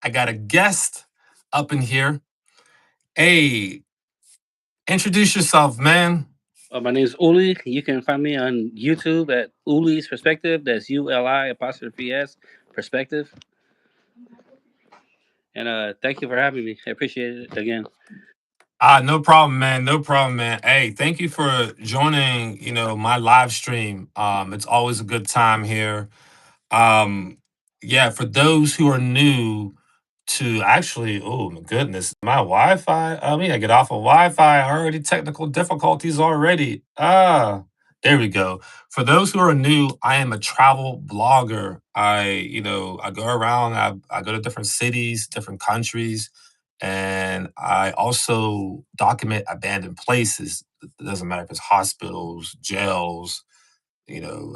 I got a guest up in here. Hey, introduce yourself, man. My name is Uli. You can find me on YouTube at Uli's Perspective. That's ULI_S Perspective. And thank you for having me. I appreciate it again. No problem, man. No problem, man. Hey, thank you for joining, my live stream. It's always a good time here. Um, yeah, for those who are new to actually, oh my goodness, my Wi-Fi. I mean, I get off of Wi-Fi already. Technical difficulties already. There we go. For those who are new, I am a travel blogger. I go around. I go to different cities, different countries, and I also document abandoned places. It doesn't matter if it's hospitals, jails,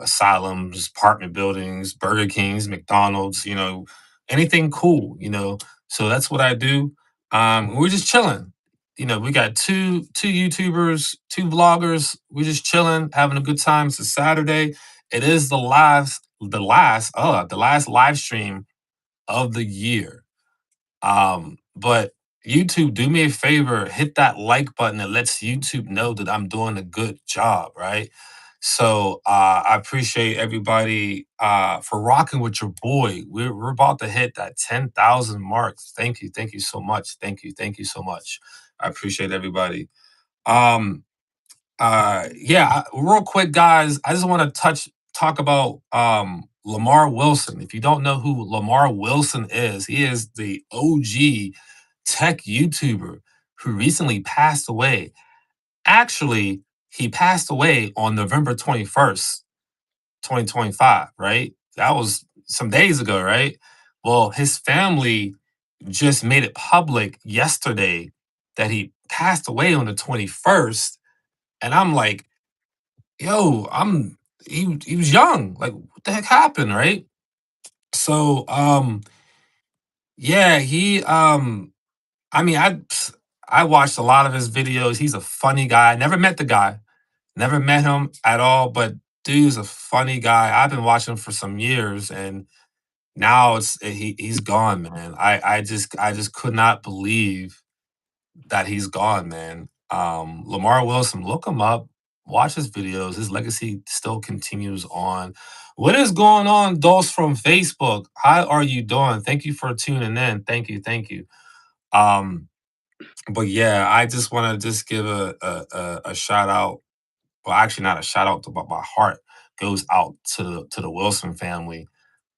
asylums, apartment buildings, Burger Kings, McDonald's, anything cool, So that's what I do. We're just chilling. We got two YouTubers, two vloggers. We're just chilling, having a good time. It's a Saturday. It is the last live stream of the year. But YouTube, do me a favor, hit that like button. It lets YouTube know that I'm doing a good job, right? So I appreciate everybody for rocking with your boy. We're about to hit that 10,000 mark. Thank you so much. Thank you so much. I appreciate everybody. Um, yeah, real quick, guys. I just want to talk about Lamar Wilson. If you don't know who Lamar Wilson is, he is the OG tech YouTuber who recently passed away. Actually, he passed away on November 21st, 2025, right? That was some days ago, right? Well, his family just made it public yesterday that he passed away on the 21st. And I'm like, yo, he was young. Like, what the heck happened, right? So yeah, I mean, I watched a lot of his videos. He's a funny guy. Never met the guy. Never met him at all, but dude's a funny guy. I've been watching him for some years, and now he's gone, man. I just could not believe that he's gone, man. Lamar Wilson, look him up, watch his videos. His legacy still continues on. What is going on, Dulce from Facebook? How are you doing? Thank you for tuning in. Thank you. Um, but yeah, I just want to just give a shout out. Well, actually, not a shout out, but my heart goes out to the Wilson family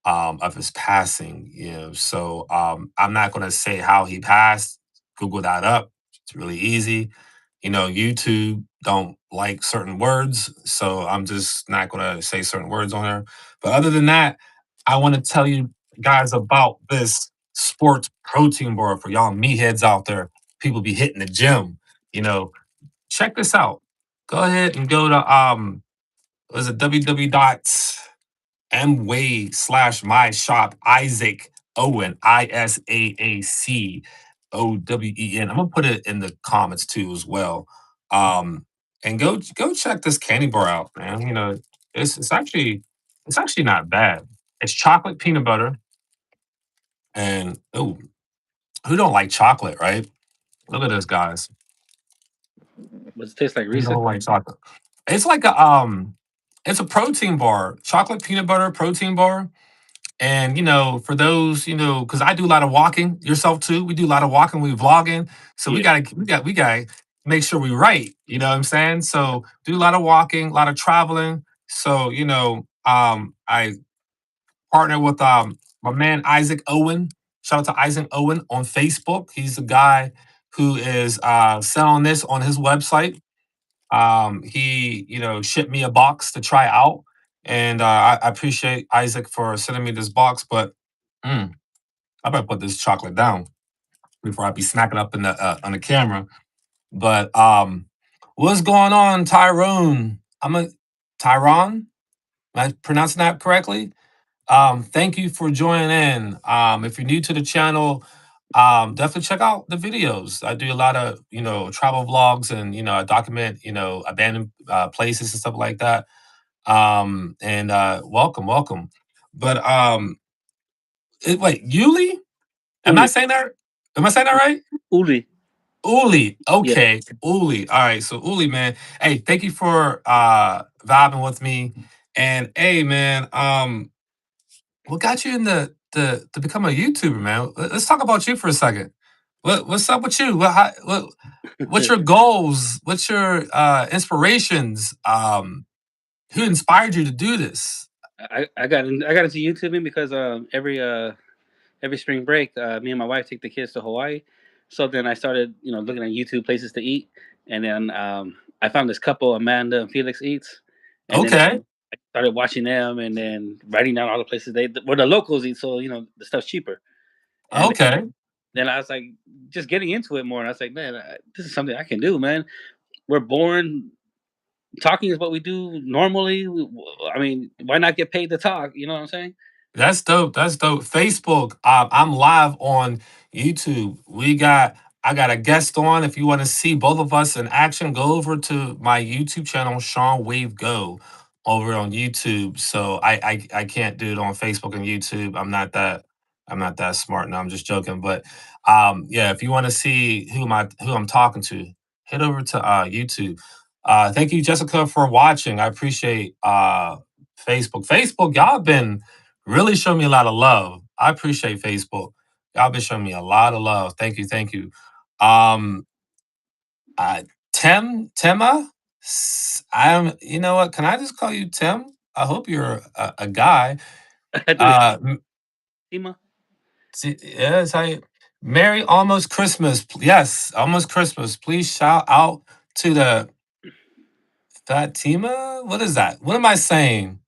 of his passing. So I'm not going to say how he passed. Google that up. It's really easy. YouTube don't like certain words, so I'm just not going to say certain words on there. But other than that, I want to tell you guys about this sports protein bar for y'all meatheads out there. People be hitting the gym. You know, check this out. Go ahead and go to was it www.mway/my shop Isaac Owen ISAACOWEN. I'm gonna put it in the comments too as well. And go check this candy bar out, man. It's actually not bad. It's chocolate peanut butter and oh, who don't like chocolate, right? Look at this, guys. Does it taste like Who Reese's? don't like chocolate? It's like it's a protein bar, chocolate peanut butter protein bar. And for those, because I do a lot of walking, yourself too. We do a lot of walking, we vlogging. So we Yeah. gotta make sure we right. You know what I'm saying? So do a lot of walking, a lot of traveling. So, I partner with my man Isaac Owen. Shout out to Isaac Owen on Facebook. He's the guy who is selling this on his website. He, shipped me a box to try out, and I appreciate Isaac for sending me this box. But mm, I better put this chocolate down before I be smacking up in the on the camera. But what's going on, Tyrone? Tyron. Am I pronouncing that correctly? Thank you for joining in. If you're new to the channel, definitely check out the videos. I do a lot of, travel vlogs and, I document, abandoned places and stuff like that. And welcome. But wait, Yuli? Am I Uli. saying that? Am I saying that right? Uli. Uli. Yeah. Okay. Uli. All right. So Uli, man. Hey, thank you for vibing with me. And hey, man, what got you in the to become a YouTuber, man? Let's talk about you for a second. What's up with you? What's your goals? What's your inspirations? Who inspired you to do this? I got into YouTubing because every spring break, me and my wife take the kids to Hawaii. So then I started, looking at YouTube places to eat, and then I found this couple, Amanda and Felix Eats, and then Okay. I started watching them, and then writing down all the places where the locals eat, so the stuff's cheaper. And Okay. then I was like, just getting into it more, and I was like, man, this is something I can do, man. We're born talking is what we do normally. I mean, why not get paid to talk? You know what I'm saying? That's dope. That's dope. Facebook. I'm live on YouTube. I got a guest on. If you want to see both of us in action, go over to my YouTube channel, ShaunWaveGo, over on YouTube. So I can't do it on Facebook and YouTube. I'm not that smart. No, I'm just joking. But yeah, if you want to see who I'm talking to, head over to YouTube. Thank you, Jessica, for watching. I appreciate Facebook. Facebook, y'all been really show me a lot of love. I appreciate Facebook. Y'all been showing me a lot of love. Thank you, thank you. Um, uh, Tema, You know what? Can I just call you Tim? I hope you're a guy. I do it. Uh, Tima. yes, Merry almost Christmas. Yes, almost Christmas. Please shout out to the Fatima. What is that? What am I saying?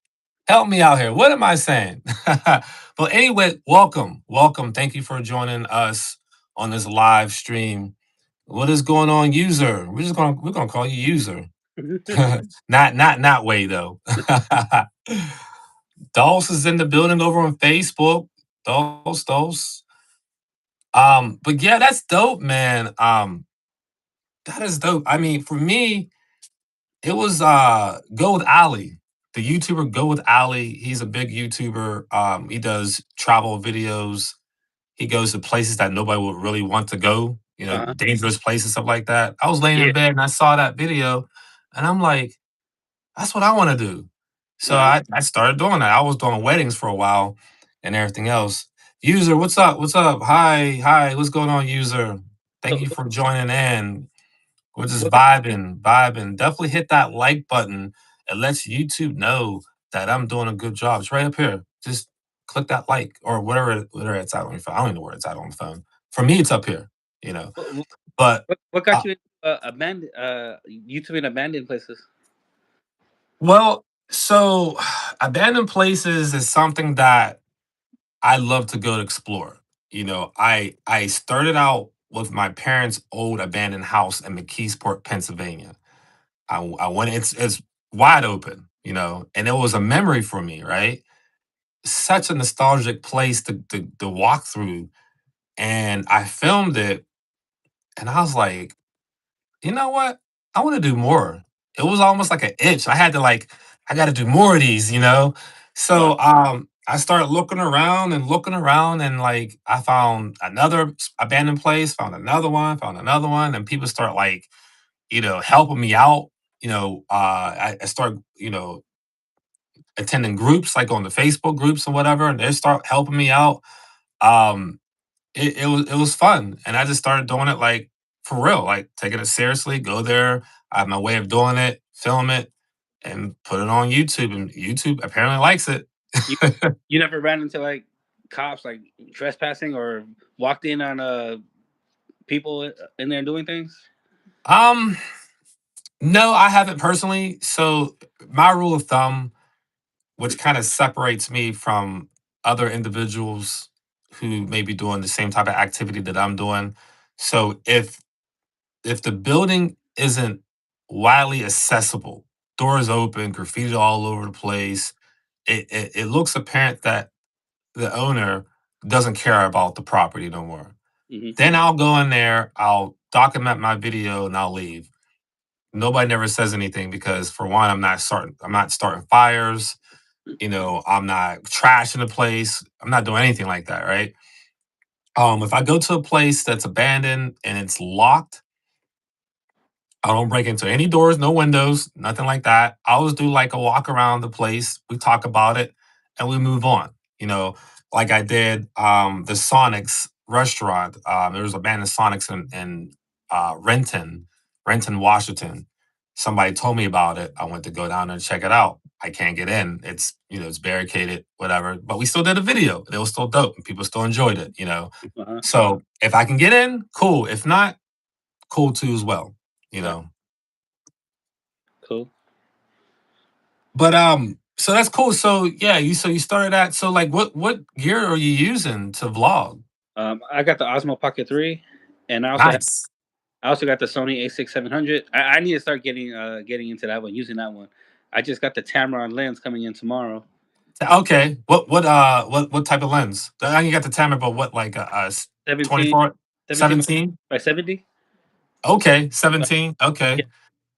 Help me out here. What am I saying? But anyway, welcome. Welcome. Thank you for joining us on this live stream. What is going on, user? We're gonna call you user. Not way though. Dulce is in the building over on Facebook. Dulce. But yeah, that's dope, man. That is dope. I mean, for me, it was Go with Ali, the YouTuber Go with Ali. He's a big YouTuber. He does travel videos. He goes to places that nobody would really want to go, Uh-huh. dangerous places, stuff like that. I was laying Yeah. in bed and I saw that video and I'm like, that's what I want to do. So Uh-huh. I started doing that. I was doing weddings for a while and everything else. User, what's up? What's up? Hi, what's going on, user? Thank So, you for joining in. We're just what, vibing. Definitely hit that like button. It lets YouTube know that I'm doing a good job. It's right up here. Just click that like or whatever it's at on your phone. I don't even know where it's at on the phone. For me, it's up here, you know. what, But what uh, got you into YouTube and abandoned places? well, so abandoned places is something that I love to go to explore. I started out with my parents' old abandoned house in McKeesport, Pennsylvania. I went. It's wide open, and it was a memory for me, right? Such a nostalgic place to walk through, and I filmed it, and I was like, you know what? I want to do more. It was almost like an itch. I got to do more of these. Wow. So I started looking around, and like I found another abandoned place, found another one, and people start like helping me out. I start attending groups like on the Facebook groups or whatever, and they start helping me out. Um, it was fun, and I just started doing it like for real, like taking it seriously. Go there. I have my way of doing it, film it, and put it on YouTube, and YouTube apparently likes it. You you never ran into like cops like trespassing or walked in on people in there doing things? um, no, I haven't personally. So my rule of thumb, which kind of separates me from other individuals who may be doing the same type of activity that I'm doing. So if the building isn't widely accessible, doors open, graffiti all over the place, it looks apparent that the owner doesn't care about the property no more. Hmm. Then I'll go in there, I'll document my video, and I'll leave. Nobody never says anything because for one, I'm not starting fires. I'm not trashing the place. I'm not doing anything like that, right? If I go to a place that's abandoned and it's locked, I don't break into any doors, no windows, nothing like that. I always do like a walk around the place. We talk about it and we move on. You know, like I did the Sonics restaurant. There was abandoned Sonics in Renton, Washington. Somebody told me about it. I went to go down and check it out. I can't get in. It's it's barricaded, whatever. But we still did a video. It was still dope, and people still enjoyed it. Uh-huh. So if I can get in, cool. If not, cool too as well. You Right. know. Cool. But so that's cool. So yeah, you started at so like what gear are you using to vlog? I got the Osmo Pocket 3, and Nice. I also got the Sony A6 700. I need to start getting into that one, using that one. I just got the Tamron lens coming in tomorrow. Okay. What type of lens? I know you got the camera, but what like 17, 24, 17 17? by 70. Okay, Uh, 17. yeah, Okay.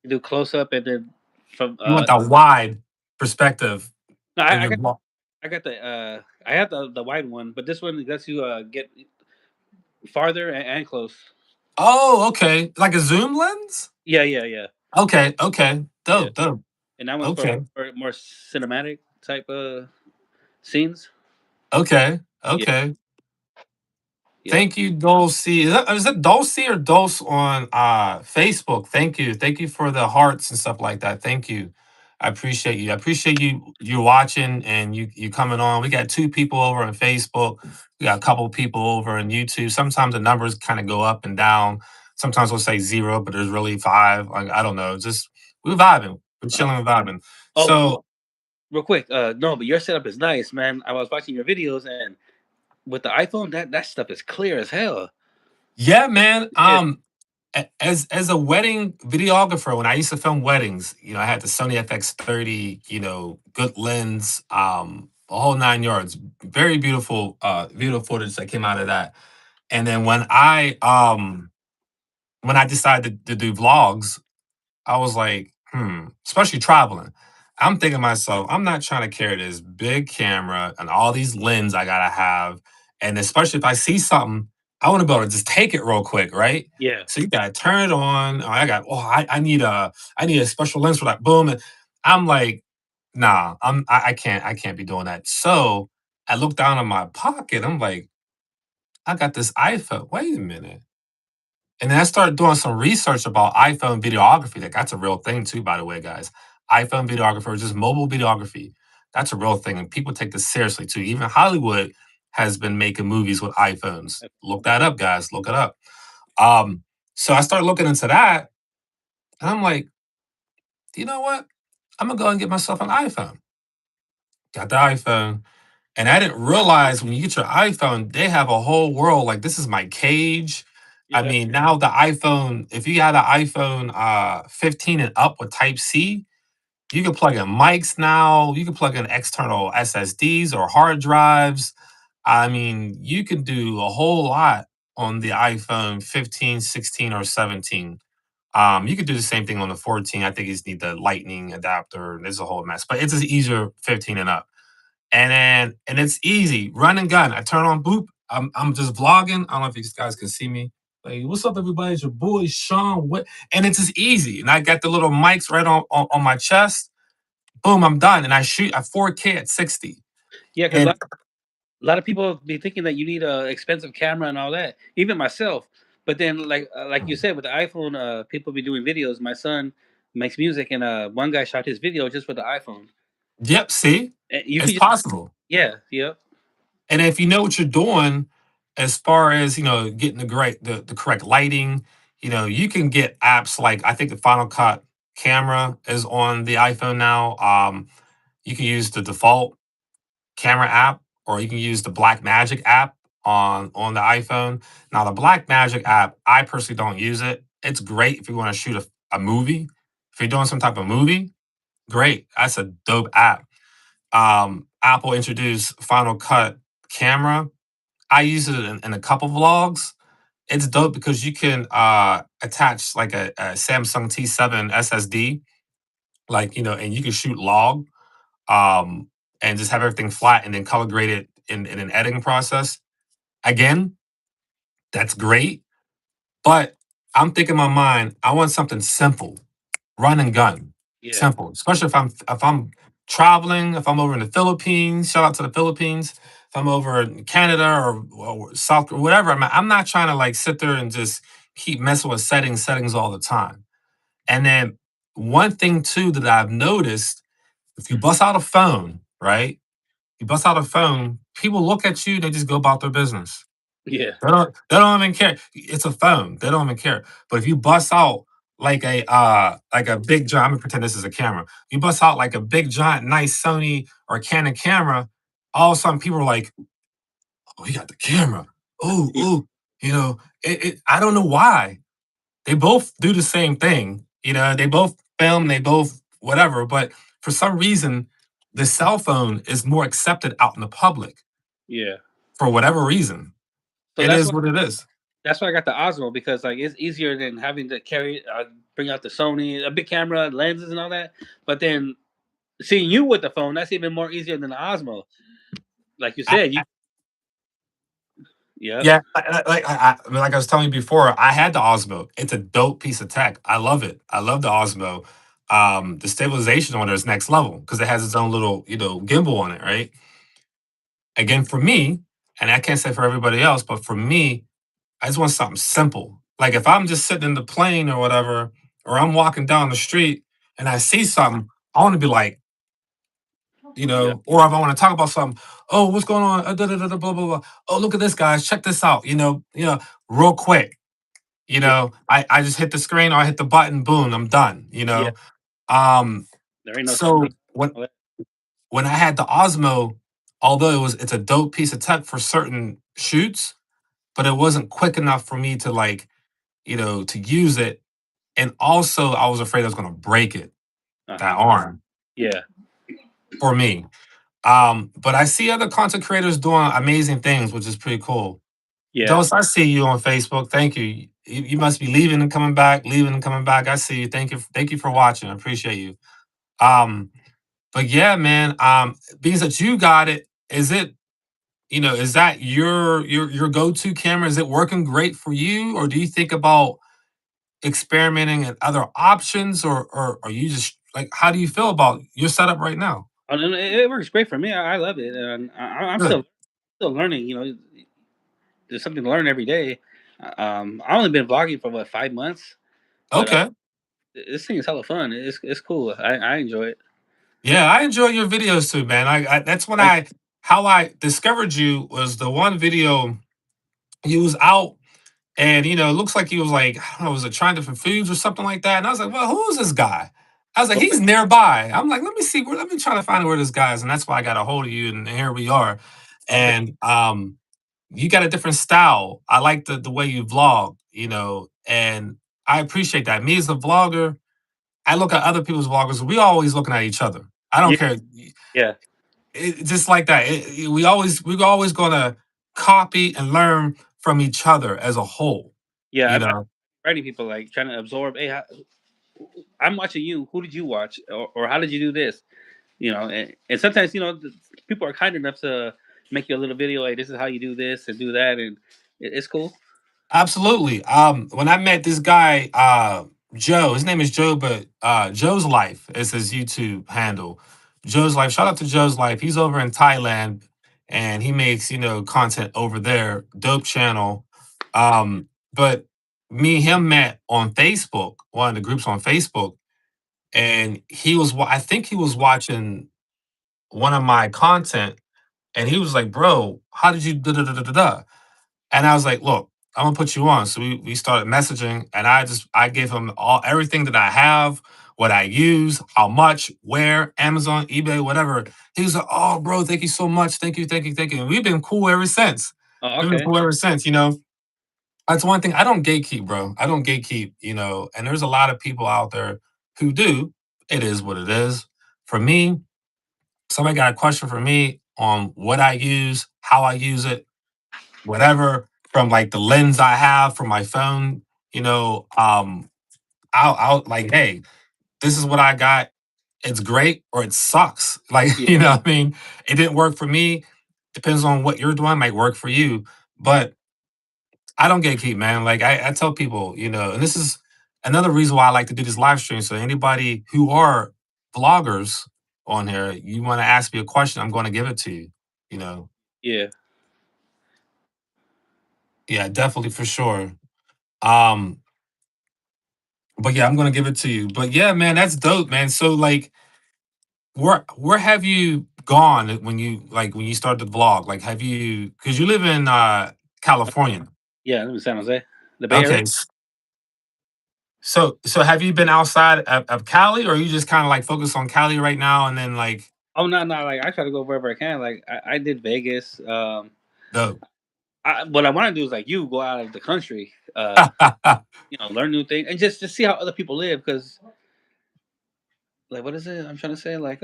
do close up and then from You want that wide perspective no, in your vlog. I got I have the wide one, but this one lets you get farther and close. Oh, okay. Like a zoom lens? Yeah, yeah, yeah, Okay, okay. yeah. Dope, dope. And that one's Okay. for more cinematic type scenes. Okay. Yeah, Okay. yep. Thank you, Dulcie. Is it Dulcie or Dulce on Facebook? Thank you. Thank you for the hearts and stuff like that. Thank you. I appreciate you. I appreciate you watching and you coming on. We got two people over on Facebook. We got a couple of people over on YouTube. Sometimes the numbers kind of go up and down. Sometimes we'll say zero, but there's really five. Like I don't know. Just we're vibing. We're Uh-huh. chilling and vibing. Oh, So real quick, no, but your setup is nice, man. I was watching your videos, and with the iPhone, that stuff is clear as hell. yeah, man. Yeah, As a wedding videographer, when I used to film weddings, I had the Sony FX30, good lens, the whole nine yards. Very beautiful, beautiful footage that came out of that. And then when I decided to do vlogs, I was like, especially traveling. I'm thinking to myself, I'm not trying to carry this big camera and all these lens I gotta have. And especially if I see something, I want to be able to just take it real quick, right? yeah, So you gotta turn it on. I need a special lens for that. Boom. And I'm like, nah, I can't be doing that. So I look down in my pocket. I'm like, I got this iPhone. Wait a minute. And then I started doing some research about iPhone videography. Like that's a real thing too, by the way, guys. iPhone videographer, just mobile videography. That's a real thing, and people take this seriously too. Even Hollywood has been making movies with iPhones. Look that up, guys. Look it up. Um, so I started looking into that, and I'm like, you know what? I'm gonna go and get myself an iPhone. Got the iPhone, and I didn't realize when you get your iPhone, they have a whole world. Like this is my cage. I yeah, mean, now the iPhone, if you had an iPhone 15 and up with Type C, you can plug in mics now. You can plug in external SSDs or hard drives. I mean, you can do a whole lot on the iPhone 15, 16, or 17. You could do the same thing on the 14. I think you just need the lightning adapter. There's a whole mess, but it's just easier 15 and up. And it's easy, run and gun. I turn on boop. I'm just vlogging. I don't know if you guys can see me. Like, what's up, everybody? It's your boy Sean. What? And it's just easy. And I got the little mics right on my chest. Boom, I'm done. And I shoot at 4K at 60. yeah. Because And a lot of people be thinking that you need a expensive camera and all that. Even myself. But then, like you said, with the iPhone, people be doing videos. My son makes music, and one guy shot his video just with the iPhone. yep, see, And you it's can just, possible. yeah, yep, And if you know what you're doing, as far as getting the correct lighting, you can get apps like I think the Final Cut camera is on the iPhone now. You can use the default camera app, or you can use the Black Magic app on the iPhone. Now, the Black Magic app, I personally don't use it. It's great if you want to shoot a movie. If you're doing some type of movie, great. That's a dope app. Apple introduced Final Cut camera. I use it in a couple vlogs. It's dope because you can attach like a Samsung T7 SSD, like and you can shoot log, um, and just have everything flat and then color grade it in an editing process. Again, That's great. But I'm thinking in my mind, I want something simple, run and gun, Yeah, simple. Especially if I'm traveling, if I'm over in the Philippines. Shout out to the Philippines. If I'm over in Canada or South or whatever, I'm not trying to like sit there and just keep messing with settings all the time. And then one thing too that I've noticed, if you bust out a phone, right? You bust out a phone, people look at you, they just go about their business. yeah, They don't even care. It's a phone. They don't even care. But if you bust out like a big giant, I'm gonna pretend this is a camera. You bust out like a big giant nice Sony or Canon camera, all of a sudden people are like, oh, he got the camera. Oh, yeah, oh, I don't know why. They both do the same thing. They both film, they both whatever, but for some reason, the cell phone is more accepted out in the public yeah. for whatever reason. So It is what it is. that's why I got the Osmo because like it's easier than having to carry bring out the Sony, a big camera, lenses, and all that. But then seeing you with the phone, that's even more easier than the Osmo. Like you said, you yep, Yeah, like I was telling you before, I had the Osmo. It's a dope piece of tech. I love it. I love the Osmo. The stabilization on it is next level because it has its own little, gimbal on it, right? Again, for me, and I can't say for everybody else, but for me, I just want something simple. Like if I'm just sitting in the plane or whatever, or I'm walking down the street and I see something, I want to be like, yep, or if I want to talk about something, oh, what's going on? Blah, blah, blah. Oh, look at this, guys. Check this out. Real quick. yeah, I just hit the screen or I hit the button, boom, I'm done. yeah. Um, There ain't no so setting. when I had the Osmo, although it's a dope piece of tech for certain shoots, but it wasn't quick enough for me to like, to use it. And also I was afraid I was gonna break it, Uh that huh. arm Yeah, for me. But I see other content creators doing amazing things, which is pretty cool. yeah. Dos, I see you on Facebook. Thank you. You must be leaving and coming back, leaving and coming back. I see you. Thank you for watching. I appreciate you. Um, but yeah, man. Being that you got it, is that your go-to camera? Is it working great for you, or do you think about experimenting and other options, or are you just like how do you feel about your setup right now? And it works great for me. I love it, and I'm Good. still learning. There's something to learn every day. I only been vlogging for what 5 months, but Okay. this thing is hella fun. It's cool. I enjoy it. Yeah, I enjoy your videos too, man. That's when I how I discovered you was the one video you was out and it looks like he was like, I don't know, was it trying different foods or something like that? And I was like, well, who is this guy? I was like, he's nearby. I'm like, let me try to find where this guy is. And that's why I got a hold of you and here we are. okay. And you got a different style. I like the way you vlog, and I appreciate that. Me as a vlogger, I look at other people's vloggers, we always looking at each other. I don't Yeah, care. yeah, Just like that. We're always gonna copy and learn from each other as a whole, yeah. you I'm know. writing people like trying to absorb. Hey, I'm watching you. Who did you watch, or how did you do this? And sometimes people are kind enough to make you a little video. Like this is how you do this and do that, and it's cool. Absolutely. When I met this guy, Joe, his name is Joe, but Joe's Life is his YouTube handle. Joe's Life. Shout out to Joe's Life. He's over in Thailand and he makes, content over there. Dope channel. But me and him met on Facebook, one of the groups on Facebook, and I think he was watching one of my content and he was like, bro, how did you da da da da da da? And I was like, look, I'm gonna put you on. So we started messaging and I gave him everything that I have, what I use, how much, where, Amazon, eBay, whatever. He was like, oh bro, thank you so much. Thank you, thank you, thank you. And we've been cool ever since. Oh, We've been okay. cool ever since. That's one thing. I don't gatekeep, bro. I don't gatekeep, and there's a lot of people out there who do. It is what it is. For me, somebody got a question for me on what I use, how I use it, whatever, from like the lens I have for my phone, I'll like, hey, this is what I got. It's great or it sucks. Like, Yeah, what I mean? It didn't work for me. Depends on what you're doing, might work for you. But I don't gatekeep, man. Like I tell people, and this is another reason why I like to do this live stream. So anybody who are vloggers on here, you want to ask me a question, I'm going to give it to you. You know, Yeah. yeah, definitely for sure. Um, but yeah, I'm going to give it to you. But yeah, man, that's dope, man. So like, where have you gone when you started the vlog? Like, have you because you live in California? Yeah, I live in San Jose, the Bay Area. Okay, so have you been outside of Cali, or are you just kind of like focused on Cali right now, and then like Oh no, no, like I try to go wherever I can. Like I did Vegas. the What I want to do is like you go out of the country, learn new things and just see how other people live. Because like, what is it? I'm trying to say like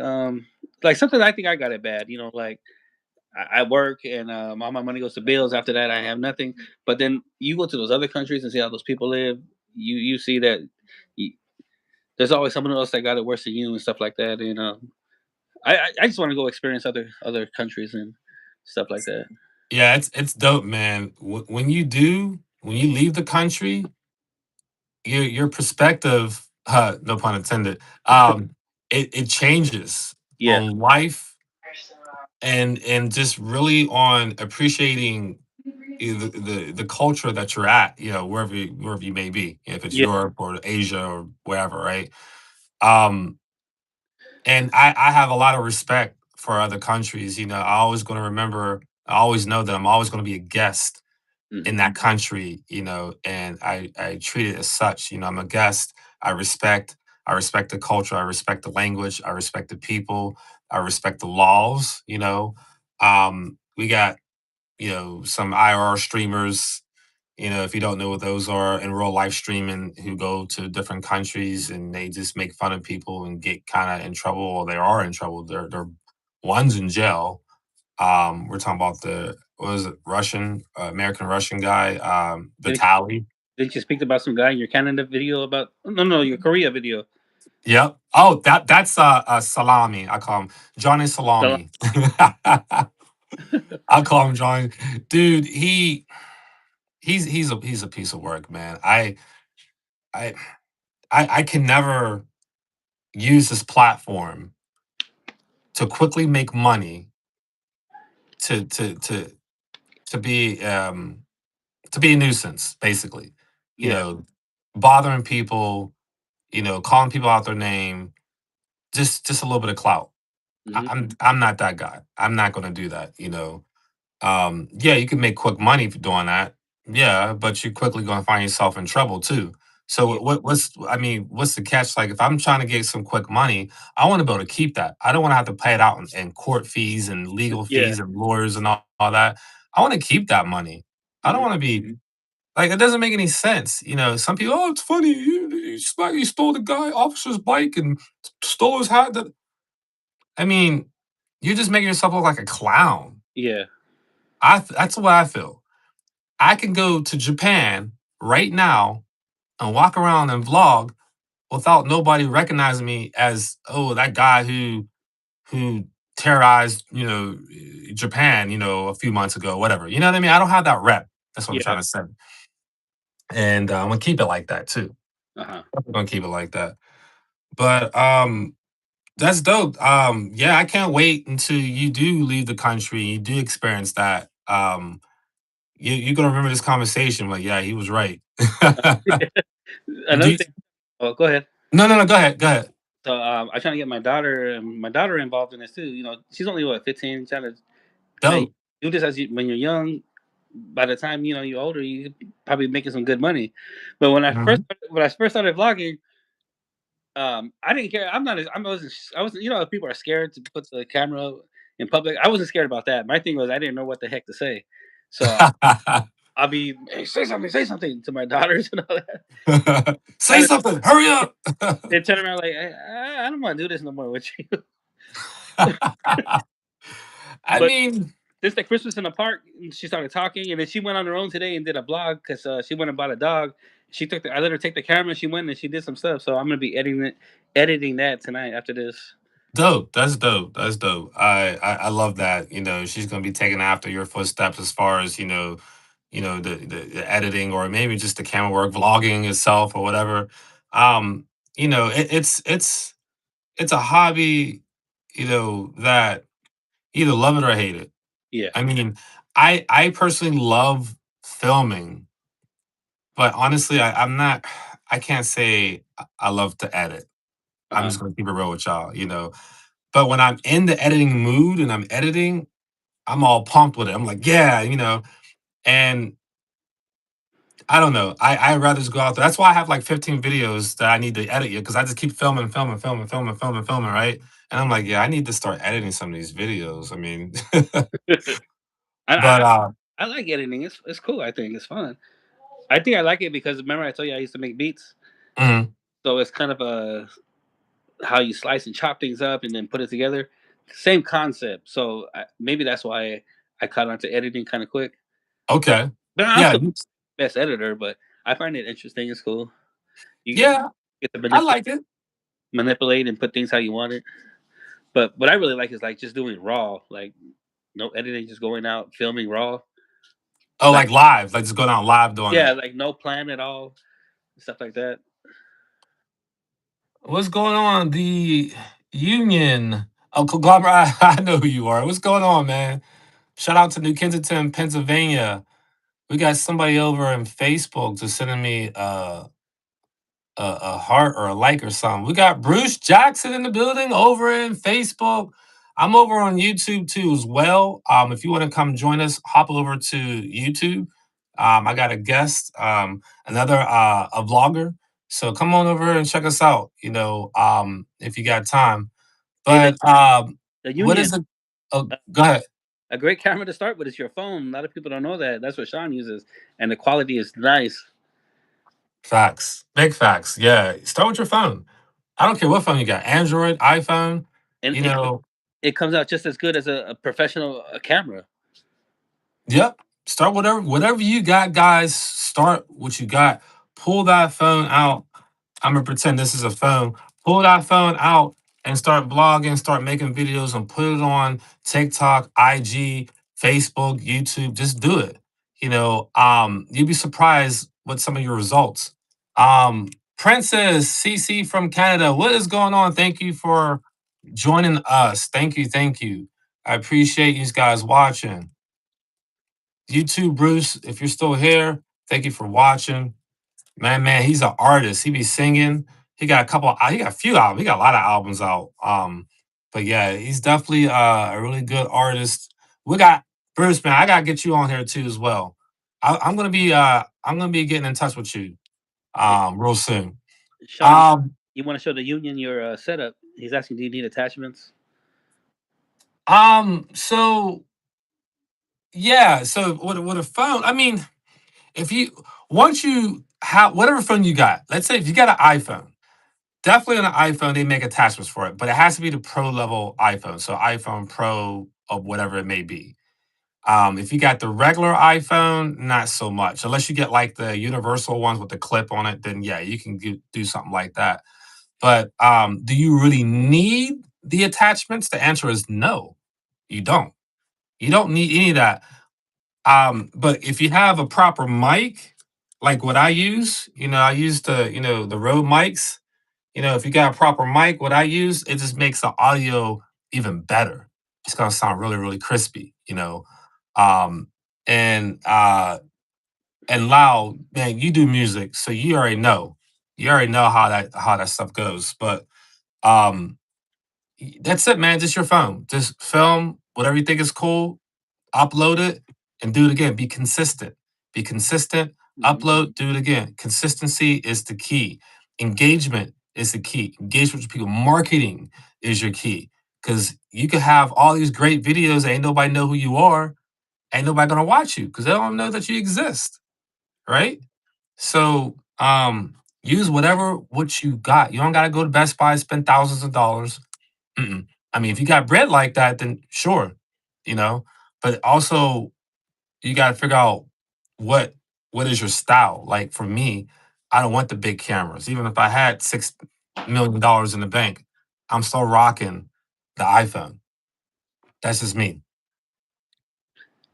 something I think I got it bad. Like I work and all my money goes to bills. After that, I have nothing. But then you go to those other countries and see how those people live. You see that you, there's always someone else that got it worse than you and stuff like that. And I just want to go experience other countries and stuff like that. yeah, it's dope, man. When you leave the country, your perspective, no pun intended, it changes Yeah, on life and just really on appreciating the culture that you're at, wherever you may be, if it's yeah, Europe or Asia or wherever, right? Um, and I have a lot of respect for other countries. I always going to remember. I always know that I'm always going to be a guest in hmm that country. And I treat it as such. I'm a guest. I respect. I respect the culture. I respect the language. I respect the people. I respect the laws. We got some IR streamers, if you don't know what those are, in real life streaming, who go to different countries and they just make fun of people and get kind of in trouble, or they are in trouble. They're one's in jail. We're talking about the what was it, Russian, American Russian guy, Did, Vitaly. didn't you speak about some guy in your Canada video about? No, no, your Korea video. Yep. Oh, that's Salami. I call him Johnny So, Salami. I call him Johnny. Dude, he's a piece of work, man. I I can never use this platform to quickly make money to to to to be um to be a nuisance, basically. You yeah. know, bothering people, calling people out their name, just a little bit of clout. hmm I'm not that guy. I'm not gonna do that. Yeah, you can make quick money for doing that. Yeah, but you're quickly going to find yourself in trouble too. Yeah, So what's the catch? Like if I'm trying to get some quick money, I want to be able to keep that. I don't want to have to pay it out in court fees and legal yeah. fees and lawyers and all that. I want to keep that money. I don't hmm want to be like it doesn't make any sense. Some people, oh, it's funny. You stole the guy officer's bike and stole his hat. I mean, you're just making yourself look like a clown. Yeah, That's what I feel. I can go to Japan right now and walk around and vlog without nobody recognizing me as, oh, that guy who terrorized, Japan, a few months ago, whatever. You know what I mean? I don't have that rep. That's what I'm yeah. trying to say. And I'm gonna keep it like that too. Uh-huh. I'm gonna keep it like that. But that's dope. Yeah, I can't wait until you do leave the country, you do experience that. You're gonna remember this conversation. Like, yeah, he was right. Do Another you, thing. Oh, go ahead. no, no, no. Go ahead. Go ahead. So I'm trying to get my daughter involved in this too. She's only what 15. Trying to man, Dope. do this when you're young. By the time you're older, you probably making some good money. But Mhm. when I first started vlogging, I didn't care. I wasn't. If people are scared to put the camera in public, I wasn't scared about that. My thing was I didn't know what the heck to say, so I'll be hey, say something to my daughters and all that. Say And something. Hurry up. they turn around like I don't want to do this no more with you. I But mean, since the Christmas in the park, she started talking, and then she went on her own today and did a blog because she went and bought a dog. I let her take the camera. She went and she did some stuff. So I'm gonna be editing that tonight after this. dope. That's dope. That's dope. I love that. She's gonna be taking after your footsteps as far as the editing or maybe just the camera work, vlogging itself or whatever. Um, it's a hobby, that either love it or hate it. Yeah. I mean, I personally love filming, but honestly, I'm not. I can't say I love to edit. I'm Uh-huh. just gonna keep it real with y'all. But when I'm in the editing mood and I'm editing, I'm all pumped with it. I'm like, yeah. And I don't know. I'd rather just go out there. That's why I have like 15 videos that I need to edit yet because I just keep filming, filming, filming, filming, filming, filming, right? And I'm like, yeah, I need to start editing some of these videos. I mean, I, but I I like editing. It's cool. I think it's fun. I think I like it because remember I told you I used to make beats, mhm. so it's kind of a how you slice and chop things up and then put it together. Same concept. So maybe that's why I caught on to editing kind of quick. But Okay. but I'm Yeah, still best editor. But I find it interesting. It's cool. You yeah, get to I like it. manipulate and put things how you want it. But what I really like is like just doing raw, like no editing, just going out filming raw. Oh, Like like live, like just going out live doing yeah, it. like no plan at all, stuff like that. What's going on? The Union. Oh, conglomerate. I know who you are. What's going on, man? Shout out to New Kensington, Pennsylvania. We got somebody over in Facebook just sending me a heart or a like or something. We got Bruce Jackson in the building over in Facebook. I'm over on YouTube too as well. If you want to come join us, hop over to YouTube. I got a guest, another a vlogger. So come on over and check us out. If you got time. Hey, But the what Union, is it? Oh, uh, go ahead. a great camera to start with is your phone. A lot of people don't know that. That's what Sean uses, and the quality is nice. Facts, big facts. Yeah, start with your phone. I don't care what phone you got, Android, iPhone. And You know, it comes out just as good as a professional camera. Yep. Start whatever you got, guys. Start what you got. Pull that phone out. I'm gonna pretend this is a phone. Pull that phone out and start vlogging, start making videos and put it on TikTok, IG, Facebook, YouTube. Just do it. You'd be surprised with some of your results. Princess CC from Canada, what is going on? Thank you for joining us. Thank you, thank you. I appreciate you guys watching. You too, Bruce. If you're still here, thank you for watching. Man, he's an artist. He be singing. He got a couple. He got a few albums. He got a lot of albums out. But yeah, he's definitely a really good artist. We got Bruce, man. I gotta get you on here too as well. I'm gonna be getting in touch with you Hey, real soon. Sean, Um, you want to show the Union your setup? He's asking, do you need attachments? so yeah, so with a phone, I mean, if you once you have whatever phone you got, let's say if you got an iPhone, definitely on an iPhone they make attachments for it, but it has to be the pro level iPhone, so iPhone Pro of whatever it may be. If you got the regular iPhone, not so much, unless you get like the universal ones with the clip on it. Then yeah, you can do something like that. But do you really need the attachments? The answer is no, you don't. You don't need any of that. But if you have a proper mic, like what I use, I use the Rode mics. If you got a proper mic, what I use, it just makes the audio even better. It's gonna sound really, really crispy. Um, and loud, man, you do music, so you already know. You already know how that stuff goes. But um that's it, man. Just your phone. Just film whatever you think is cool, upload it, and do it again. Be consistent. Be consistent. Hmm. Upload, do it again. Consistency is the key. Engagement is the key. Engagement with people. Marketing is your key. Because you could have all these great videos, ain't nobody know who you are, ain't nobody gonna watch you because they don't know that you exist, right? So use what you got. You don't gotta go to Best Buy, spend thousands of dollars. Mm-mm. I mean, if you got bread like that, then sure, you know. But also, you got to figure out what what is your style. Like for me, I don't want the big cameras. Even if I had $6 million in the bank, I'm still rocking the iPhone. That's just me.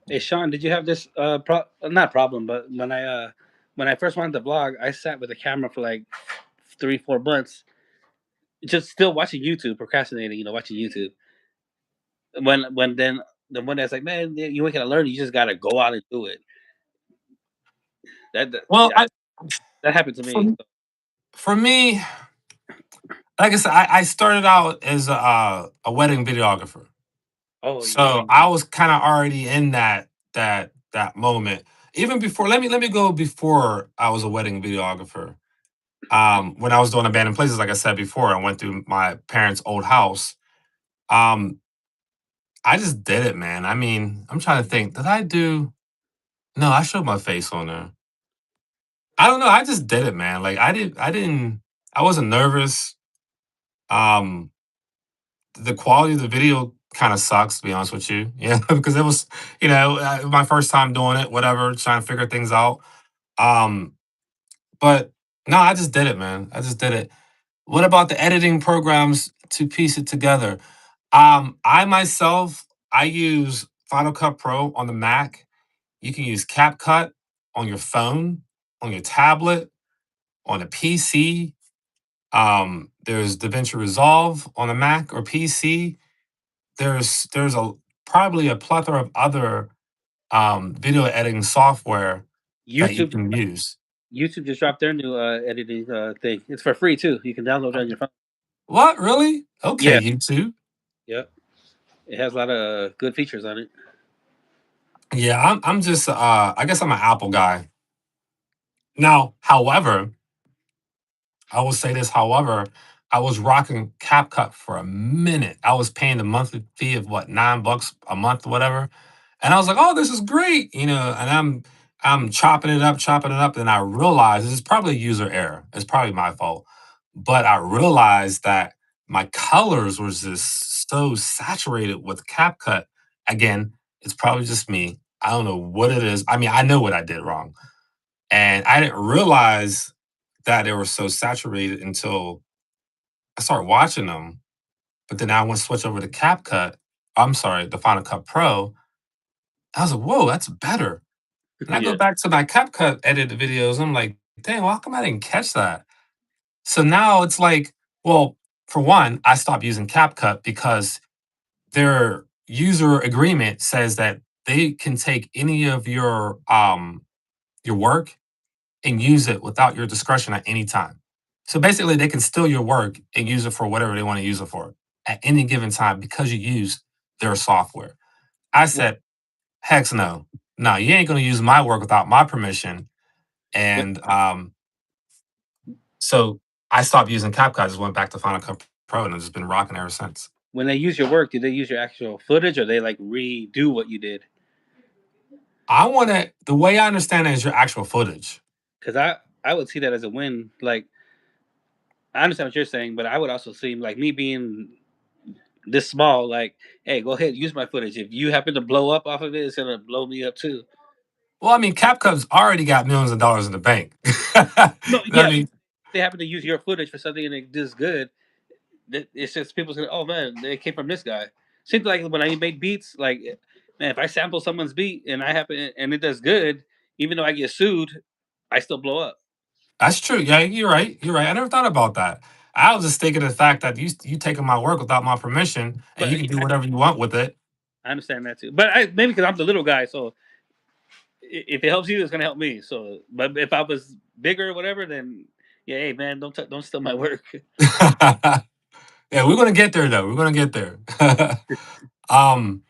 Hey Sean, did you have this not problem, but when I first wanted to vlog, I sat with a camera for like 3 4 months, just still watching YouTube, procrastinating, watching YouTube. When then the one that's like, man, you ain't gonna learn. You just gotta go out and do it. Well, Yeah, that happened to for, me. for me, like I said, I started out as a wedding videographer. Oh yeah, So I was kind of already in that moment. Even before, let me go before I was a wedding videographer. When I was doing abandoned places, like I said before, I went through my parents' old house. Um, I just did it, man. I mean, I'm trying to think. Did I do? No, I showed my face on there. I don't know. I just did it, man. Like I didn't. I wasn't nervous. Um, the quality of the video kind of sucks, to be honest with you. Yeah, because it was, my first time doing it, whatever, trying to figure things out. Um, but no, I just did it, man. I just did it. What about the editing programs to piece it together? I myself, I use Final Cut Pro on the Mac. You can use CapCut on your phone, on your tablet, on a PC. There's DaVinci Resolve on a Mac or PC. There's a probably a plethora of other video editing software that you YouTube can use. YouTube just dropped their new editing thing. It's for free too. You can download it on your phone. What really? Okay, Yeah, YouTube. yeah. It has a lot of good features on it. Yeah, I'm just I guess I'm an Apple guy. Now, however, I will say this, however, I was rocking CapCut for a minute. I was paying the monthly fee of what, $9 a month, whatever. And I was like, oh, this is great, and I'm chopping it up, and I realized this is probably a user error. It's probably my fault. But I realized that my colors was just so saturated with CapCut. Again, it's probably just me. I don't know what it is. I mean, I know what I did wrong. And I didn't realize that they were so saturated until I started watching them. But then I went switch over to CapCut. I'm sorry, the Final Cut Pro. I was like, whoa, that's better. And I go Yeah. back to my CapCut edited videos. I'm like, dang, well, how come I didn't catch that? So now it's like, well, for one, I stopped using CapCut because their user agreement says that they can take any of your work and use it without your discretion at any time. So basically, they can steal your work and use it for whatever they want to use it for at any given time because you use their software. I Wh- said, heck no. No, you ain't going to use my work without my permission. When, And so I stopped using CapCut. I just went back to Final Cut Pro and I've just been rocking ever since. when they use your work, do they use your actual footage or they like redo what you did? I want to, the way I understand it is your actual footage. Because I would see that as a win. Like I understand what you're saying, but I would also see like me being this small. Like, hey, go ahead, use my footage. If you happen to blow up off of it, it's gonna blow me up too. Well, I mean, CapCut's already got millions of dollars in the bank. I No, yeah, but mean, they happen to use your footage for something and it does good. It's just people say, "Oh man, they came from this guy." Seems like when I make beats, like man, if I sample someone's beat and I happen and it does good, even though I get sued, I still blow up. that's true. Yeah, you're right. You're right. I never thought about that. I was just thinking of the fact that you taking my work without my permission, and you But can do yeah, whatever you want with it. I understand that too. But maybe because I'm the little guy, so if it helps you, it's gonna help me. So, but if I was bigger or whatever, then yeah, hey man, don't steal my work. Yeah, we're gonna get there though. We're gonna get there. um,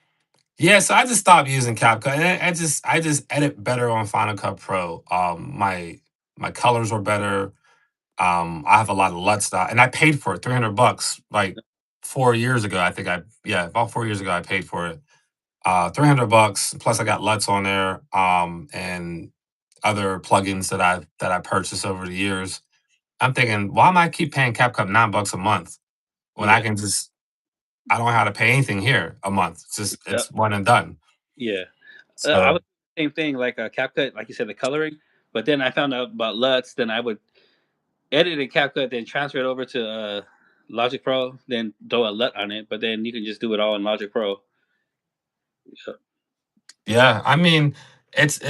yeah. So I just stopped using CapCut, and I just edit better on Final Cut Pro. My colors were better. I have a lot of LUTs now, and I paid for it, $300, like 4 years ago. I think about 4 years ago I paid for it. $300 plus I got LUTs on there, and other plugins that I purchased over the years. I'm thinking, why am I keep paying CapCut $9 a month when I Yeah, can just I don't have to pay anything here a month. yeah, It's one and done. yeah. I So was same thing, like CapCut, like you said, the coloring. But then I found out about LUTs. Then I would edit in CapCut, then transfer it over to Logic Pro, then throw a LUT on it. But then you can just do it all in Logic Pro. Yeah. Yeah, I mean, it's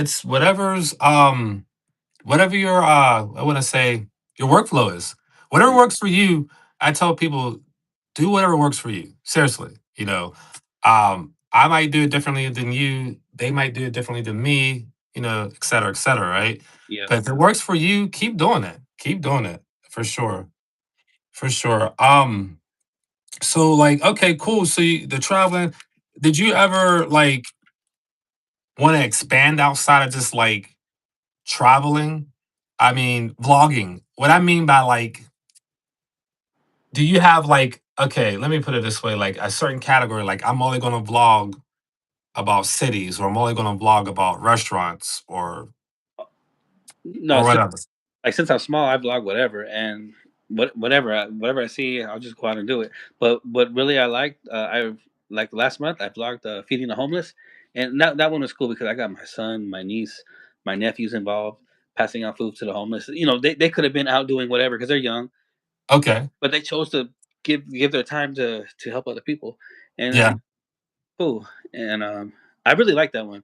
whatever your I want to say your workflow is. Whatever Mm, works for you, I tell people do whatever works for you. Seriously, I might do it differently than you. They might do it differently than me. Et cetera, right? yeah. But if it works for you, keep doing it. Keep doing it for sure, for sure. So like, okay, cool. So the traveling. Did you ever like want to expand outside of just like traveling? I mean, vlogging. What I mean by like, do you have like, okay, let me put it this way, like a certain category, like I'm only gonna vlog about cities, or I'm only gonna vlog about restaurants No, or whatever. like since I'm small, I vlog whatever, and whatever I see, I'll just go out and do it. But what really I liked, I like last month I vlogged feeding the homeless, and that one was cool because I got my son, my niece, my nephews involved, passing out food to the homeless. You know, they could have been out doing whatever because they're young, Okay. but they chose to give their time to help other people, and Yeah, cool. And I really like that one.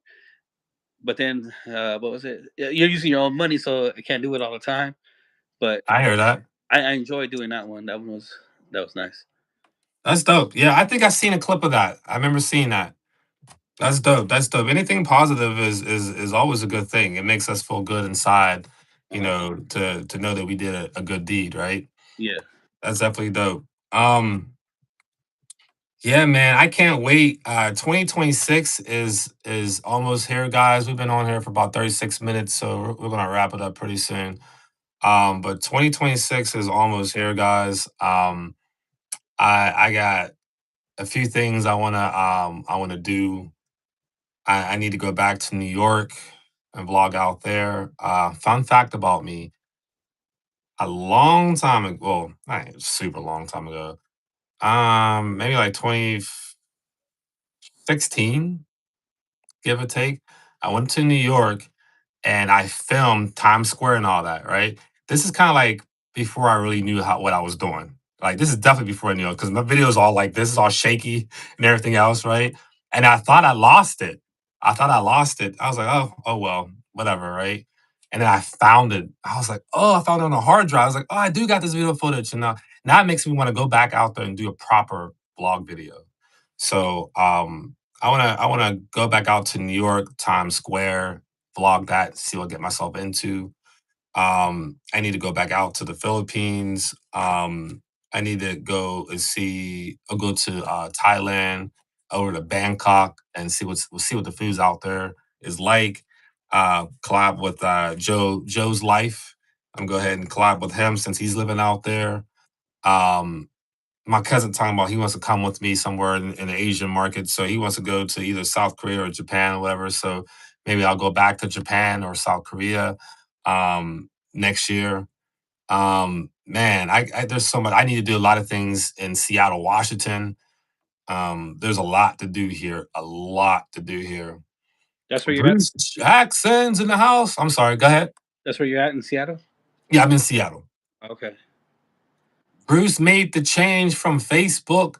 But then, what was it? You're using your own money, so I can't do it all the time. But I hear that. I enjoyed doing that one. That was nice. That's dope. Yeah, I think I seen a clip of that. I remember seeing that. That's dope. That's dope. Anything positive is always a good thing. It makes us feel good inside, Uh-huh. to know that we did a good deed, right? Yeah, That's definitely dope. Yeah, man, I can't wait. 2026 is almost here, guys. We've been on here for about 36 minutes, so we're gonna wrap it up pretty soon. But 2026 is almost here, guys. I got a few things I wanna do. I need to go back to New York and vlog out there. Fun fact about me: a long time ago, well, not a super long time ago, maybe like 2016, give or take. I went to New York and I filmed Times Square and all that, right? This is kind of like before I really knew what I was doing. Like this is definitely before I knew it because my videos all like this is all shaky and everything else, right? And I thought I lost it. I thought I lost it. I was like, oh well, whatever, right? And then I found it. I was like, oh, I found it on a hard drive. I was like, oh, I do got this video footage. And now it makes me want to go back out there and do a proper vlog video. So I wanna go back out to New York, Times Square, vlog that, see what I get myself into. I need to go back out to the Philippines. I need to go and see. I'll go to Thailand, over to Bangkok, and see what the foods out there is like. Collab with Joe's Life. I'm gonna go ahead and collab with him since he's living out there. Um, my cousin talking about he wants to come with me somewhere in the Asian market. So he wants to go to either South Korea or Japan or whatever. So maybe I'll go back to Japan or South Korea next year. Man, there's so much. I need to do a lot of things in Seattle, Washington. There's a lot to do here. A lot to do here. that's where you're at. Bruce Jackson's in the house. I'm sorry. Go ahead. That's where you're at in Seattle. Yeah, I'm in Seattle. Okay. Bruce made the change from Facebook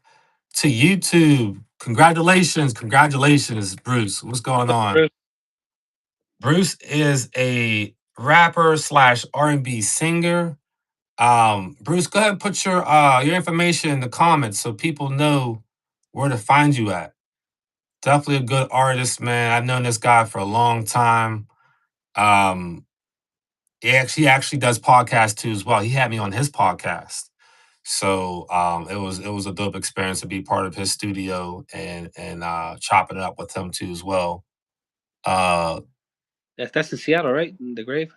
to YouTube. Congratulations, congratulations, Bruce. What's going on? Bruce is a rapper slash R&B singer. Bruce, go ahead and put your information in the comments so people know where to find you at. Definitely a good artist, man. I've known this guy for a long time. Um, he actually does podcasts too as well. He had me on his podcast. So it was a dope experience to be part of his studio and chopping it up with him too as well. Uh That's in Seattle, right? In the grave.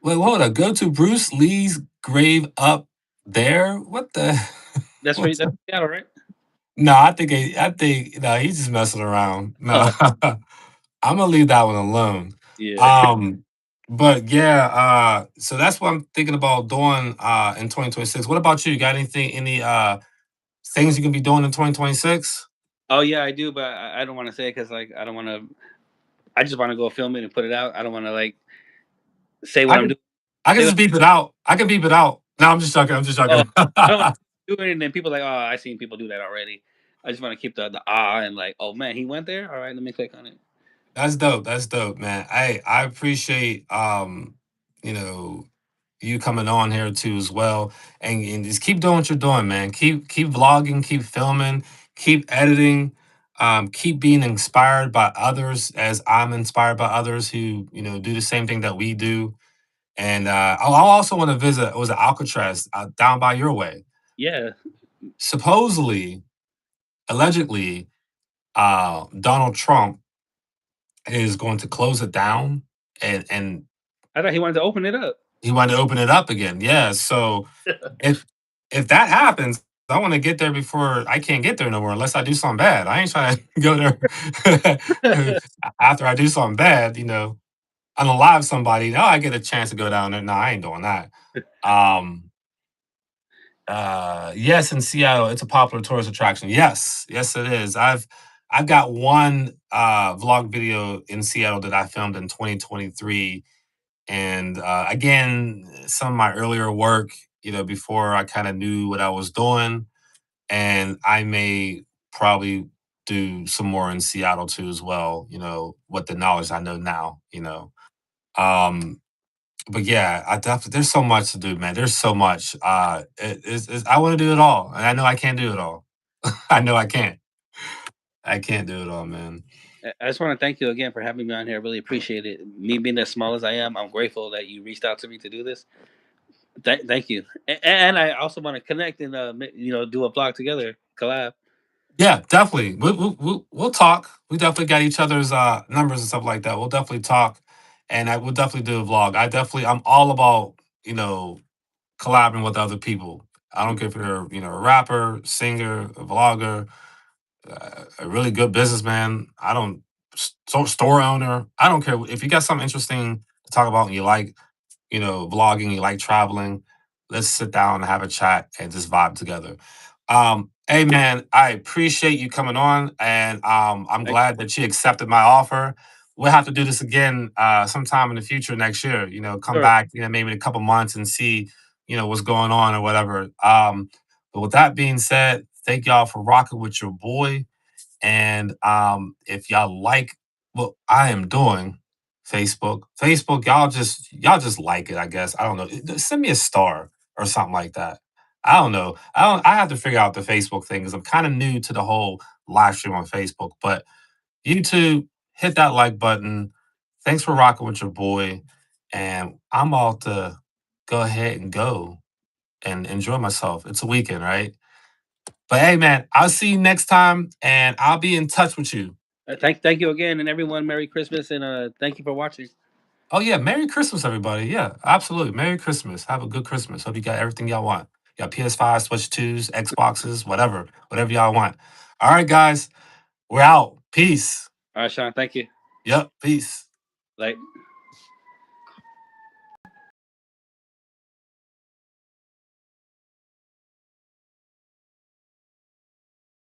wait, hold on. Go to Bruce Lee's grave up there. What the That's where what's that's Seattle, right? no, I think no, he's just messing around. No. Oh, I'm gonna leave that one alone. yeah. Um but yeah, so that's what I'm thinking about doing in 2026. What about you? Got any things you can be doing in 2026? Oh yeah, I do, but I don't want to say it because like I don't want to. I just want to go film it and put it out. I don't want to like say what I I'm can doing. I can Say what, just beep it out. I can beep it out. No, I'm just joking. I'm just oh, joking. I don't want to do it, and then people like, oh, I seen people do that already. I just want to keep the ah and like, oh man, he went there. All right, let me click on it. That's dope. That's dope, man. I appreciate you know, you coming on here too as well. And just keep doing what you're doing, man. Keep vlogging, keep filming, keep editing, keep being inspired by others as I'm inspired by others who, do the same thing that we do. And I also want to visit, it was Alcatraz down by your way. Yeah, Supposedly, allegedly, Donald Trump is going to close it down, and I thought he wanted to open it up. he wanted to open it up again. Yeah. So if if that happens, I want to get there before I can't get there no more unless I do something bad. I ain't trying to go there after I do something bad, unalive somebody. Now I get a chance to go down there. No, I ain't doing that. Um yes, in Seattle, it's a popular tourist attraction. Yes, yes, it is. I've got one vlog video in Seattle that I filmed in 2023. And again, some of my earlier work, before I kind of knew what I was doing, and I may probably do some more in Seattle too as well. With the knowledge I know now. Um, but yeah, I definitely there's so much to do, man. There's so much. I want to do it all, and I know I can't do it all. I know I can't. I can't do it all, man. I just want to thank you again for having me on here. I really appreciate it. Me being as small as I am, I'm grateful that you reached out to me to do this. Thank you. And I also want to connect and do a vlog together, collab. Yeah, definitely. We'll talk. We definitely got each other's numbers and stuff like that. We'll definitely talk, and I will definitely do a vlog. I'm all about you know collaborating with other people. I don't care if you're a rapper, singer, a vlogger, a really good businessman. I don't store owner. I don't care if you got something interesting to talk about and you like vlogging, you like traveling, let's sit down and have a chat and just vibe together. Hey man, I appreciate you coming on, and I'm Thank glad that you accepted my offer. We'll have to do this again sometime in the future next year. Come Sure. back, maybe in a couple months and see, what's going on or whatever. But with that being said, thank y'all for rocking with your boy. And if y'all like what I am doing, Facebook, y'all just like it, I guess. I don't know. Send me a star or something like that. I don't know. I have to figure out the Facebook thing because I'm kind of new to the whole live stream on Facebook. But YouTube, hit that like button. Thanks for rocking with your boy. And I'm about to go ahead and go and enjoy myself. It's a weekend, right? But hey, man, I'll see you next time, and I'll be in touch with you. thank you again, and everyone. Merry Christmas, and thank you for watching. Oh yeah, Merry Christmas, everybody. Yeah, absolutely. Merry Christmas. Have a good Christmas. Hope you got everything y'all want. You got PS5, Switch 2s, Xboxes, whatever y'all want. All right, guys, we're out. Peace. All right, Sean. Thank you. Yep, peace. Like.